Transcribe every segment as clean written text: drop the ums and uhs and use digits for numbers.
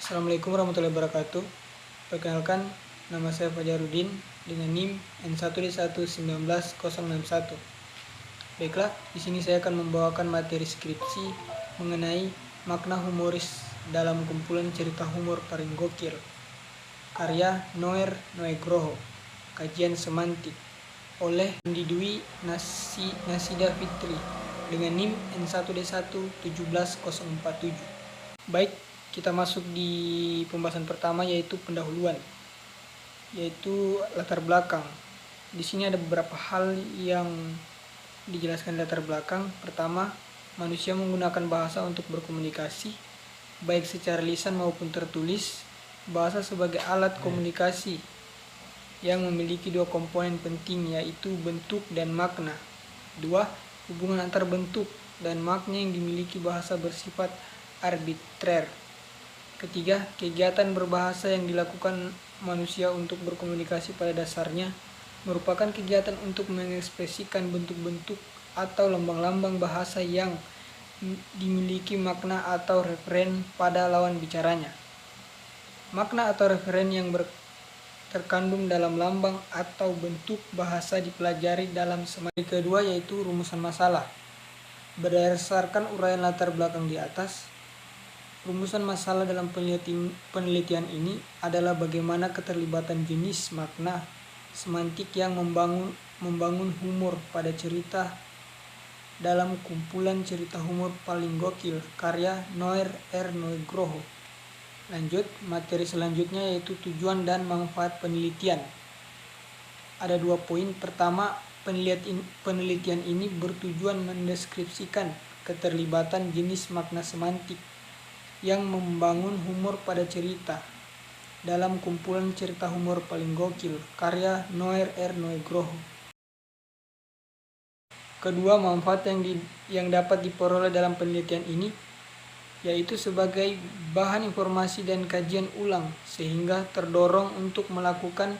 Assalamualaikum warahmatullahi wabarakatuh. Perkenalkan, nama saya Fajarudin dengan NIM N1D11901. Baiklah, di sini saya akan membawakan materi skripsi mengenai makna humoris dalam kumpulan cerita humor paling gokil, karya Noer Nugroho, kajian semantik oleh Andi Dwi Nasida Fitri dengan NIM N1D1 17047. Baik, kita masuk di pembahasan pertama, yaitu pendahuluan, yaitu latar belakang. Di sini ada beberapa hal yang dijelaskan latar belakang. Pertama, manusia menggunakan bahasa untuk berkomunikasi, baik secara lisan maupun tertulis. Bahasa sebagai alat komunikasi yang memiliki dua komponen penting, yaitu bentuk dan makna. Dua, hubungan antar bentuk dan makna yang dimiliki bahasa bersifat arbitrer. Ketiga, kegiatan berbahasa yang dilakukan manusia untuk berkomunikasi pada dasarnya merupakan kegiatan untuk mengekspresikan bentuk-bentuk atau lambang-lambang bahasa yang dimiliki makna atau referen pada lawan bicaranya. Makna atau referen yang terkandung dalam lambang atau bentuk bahasa dipelajari dalam semantik. Kedua, yaitu rumusan masalah. Berdasarkan uraian latar belakang di atas, rumusan masalah dalam penelitian ini adalah bagaimana keterlibatan jenis makna semantik yang membangun humor pada cerita dalam kumpulan cerita humor paling gokil, karya Noer Nugroho. Lanjut, materi selanjutnya yaitu tujuan dan manfaat penelitian. Ada 2 poin. Pertama, penelitian ini bertujuan mendeskripsikan keterlibatan jenis makna semantik yang membangun humor pada cerita dalam kumpulan cerita humor paling gokil, karya Noer Nugroho. Kedua, manfaat yang dapat diperoleh dalam penelitian ini yaitu sebagai bahan informasi dan kajian ulang, sehingga terdorong untuk melakukan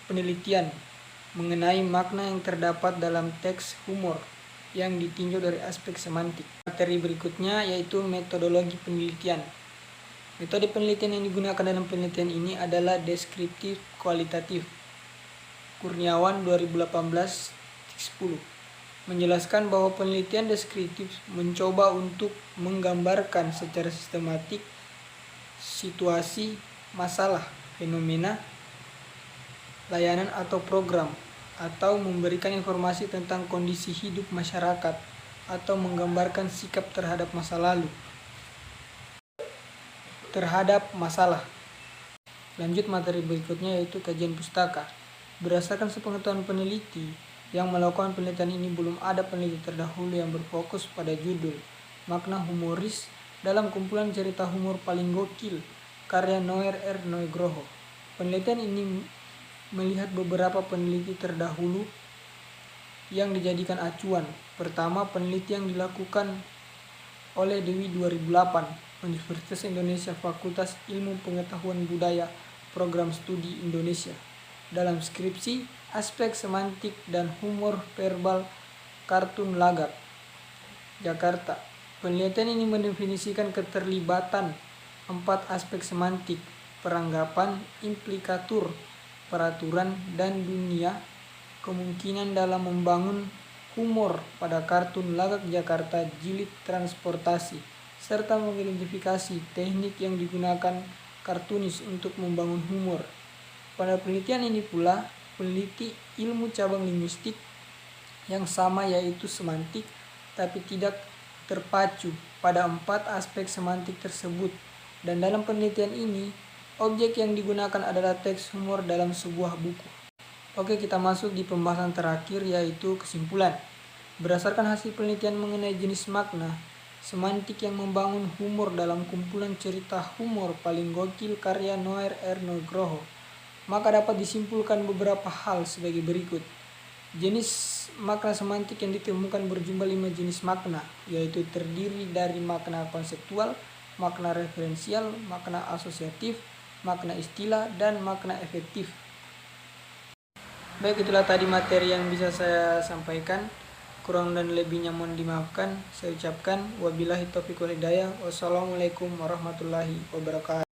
penelitian mengenai makna yang terdapat dalam teks humor yang ditinjau dari aspek semantik. Materi berikutnya yaitu metodologi penelitian. Metode penelitian yang digunakan dalam penelitian ini adalah deskriptif kualitatif. Kurniawan 2018-10 menjelaskan bahwa penelitian deskriptif mencoba untuk menggambarkan secara sistematik situasi, masalah, fenomena, layanan atau program, atau memberikan informasi tentang kondisi hidup masyarakat, atau menggambarkan sikap terhadap masa lalu, terhadap masalah. Lanjut, materi berikutnya yaitu kajian pustaka. Berdasarkan sepengetahuan peneliti yang melakukan penelitian ini, belum ada peneliti terdahulu yang berfokus pada judul makna humoris dalam kumpulan cerita humor paling gokil, karya Noer Nugroho. Penelitian ini melihat beberapa peneliti terdahulu yang dijadikan acuan. Pertama, penelitian yang dilakukan oleh Dewi 2008, Universitas Indonesia Fakultas Ilmu Pengetahuan Budaya, Program Studi Indonesia, dalam skripsi aspek semantik dan humor verbal kartun lagak, Jakarta. Penelitian ini mendefinisikan keterlibatan 4 aspek semantik: peranggapan, implikatur, peraturan, dan dunia kemungkinan dalam membangun humor pada kartun lagak Jakarta jilid transportasi, serta mengidentifikasi teknik yang digunakan kartunis untuk membangun humor. Pada penelitian ini pula, peneliti ilmu cabang linguistik yang sama, yaitu semantik, tapi tidak terpacu pada 4 aspek semantik tersebut. Dan dalam penelitian ini, objek yang digunakan adalah teks humor dalam sebuah buku. Oke, kita masuk di pembahasan terakhir, yaitu kesimpulan. Berdasarkan hasil penelitian mengenai jenis makna semantik yang membangun humor dalam kumpulan cerita humor paling gokil, karya Noer Nugroho, maka dapat disimpulkan beberapa hal sebagai berikut. Jenis makna semantik yang ditemukan berjumlah 5 jenis makna, yaitu terdiri dari makna konseptual, makna referensial, makna asosiatif, makna istilah, dan makna efektif. Baik, itulah tadi materi yang bisa saya sampaikan. Kurang dan lebihnya mohon dimaafkan. Saya ucapkan wabillahi taufiq wal hidayah. Wassalamualaikum warahmatullahi wabarakatuh.